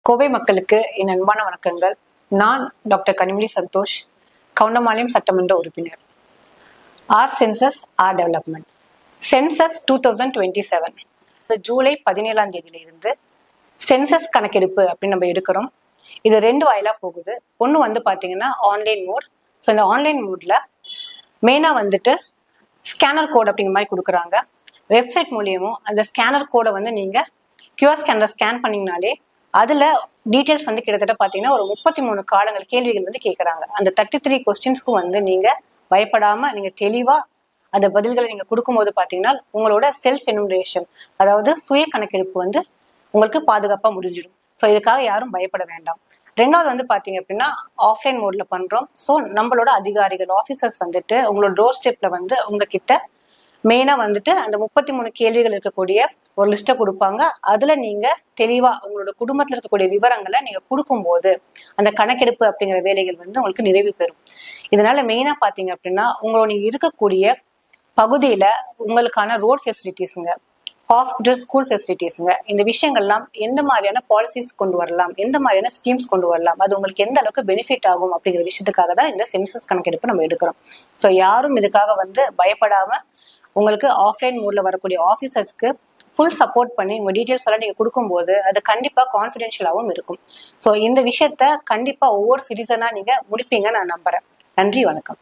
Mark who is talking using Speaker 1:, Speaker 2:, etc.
Speaker 1: கோவை மக்களுக்கு என் அன்பான வணக்கங்கள். நான் டாக்டர் கனிமொழி சந்தோஷ், கவுண்டம்பாளையம் சட்டமன்ற உறுப்பினர். Our census our development. Census 2027 July 17ஆம் தேதியிலிருந்து சென்சஸ் கணக்கெடுப்பு அப்படின்னு நம்ம எடுக்கிறோம். இது 2 வாயிலா போகுது. ஒன்று வந்து பார்த்தீங்கன்னா ஆன்லைன் மோட். ஸோ இந்த ஆன்லைன் மோட்ல மெயினாக வந்துட்டு ஸ்கேனர் கோட் அப்படிங்கிற மாதிரி கொடுக்குறாங்க. வெப்சைட் மூலியமும் அந்த ஸ்கேனர் கோடை வந்து நீங்கள் கியூஆர் ஸ்கேனரை ஸ்கேன் பண்ணிங்கனாலே அதுல டீட்டெயில்ஸ் வந்து கிட்டத்தட்ட பாத்தீங்கன்னா ஒரு 33 கேள்விகள் வந்து கேட்கறாங்க. அந்த 33 கொஸ்டின்ஸ்க்கும் வந்து நீங்க பயப்படாம நீங்க தெளிவா அந்த பதில்களை நீங்க கொடுக்கும்போது பாத்தீங்கன்னா உங்களோட செல்ஃப் எனுமரேஷன், அதாவது சுய கணக்கெடுப்பு வந்து உங்களுக்கு பாதுகாப்பா முடிஞ்சிடும். ஸோ இதுக்காக யாரும் பயப்பட வேண்டாம். 2வது வந்து பாத்தீங்க அப்படின்னா ஆஃப்லைன் மோட்ல பண்றோம். ஸோ நம்மளோட அதிகாரிகள் ஆபீசர்ஸ் வந்துட்டு உங்களோட டோர் ஸ்டெப்ல வந்து உங்ககிட்ட மெயினா வந்துட்டு அந்த 33 கேள்விகள் இருக்கக்கூடிய ஒரு லிஸ்ட்டை கொடுப்பாங்க. அதுல நீங்க தெளிவா உங்களோட குடும்பத்துல இருக்கக்கூடிய விவரங்களை நீங்க கொடுக்கும்போது அந்த கணக்கெடுப்பு அப்படிங்கிற வேலைகள் வந்து உங்களுக்கு நிறைவு பெறும். இதனால மெயினா பாத்தீங்க அப்படின்னா உங்களோட நீங்க இருக்கக்கூடிய பகுதியில உங்களுக்கான ரோட் ஃபெசிலிட்டிஸுங்க, ஹாஸ்பிட்டல், ஸ்கூல் ஃபெசிலிட்டிஸுங்க, இந்த விஷயங்கள்லாம் எந்த மாதிரியான பாலிசிஸ் கொண்டு வரலாம், எந்த மாதிரியான ஸ்கீம்ஸ் கொண்டு வரலாம், அது உங்களுக்கு எந்த அளவுக்கு பெனிஃபிட் ஆகும் அப்படிங்கிற விஷயத்துக்காக தான் இந்த சென்சஸ் கணக்கெடுப்பு நம்ம எடுக்கிறோம். ஸோ யாரும் இதுக்காக வந்து பயப்படாம உங்களுக்கு ஆஃப்லைன் மோட்ல வரக்கூடிய ஆஃபீஸர்ஸ்க்கு ஃபுல் சப்போர்ட் பண்ணி உங்க டீட்டெயில்ஸ் எல்லாம் நீங்க கொடுக்கும்போது அது கண்டிப்பா கான்ஃபிடென்ஷியலாகவும் இருக்கும். ஸோ இந்த விஷயத்த கண்டிப்பா ஒவ்வொரு சிட்டிசனா நீங்க முடிப்பீங்க நான் நம்புறேன். நன்றி, வணக்கம்.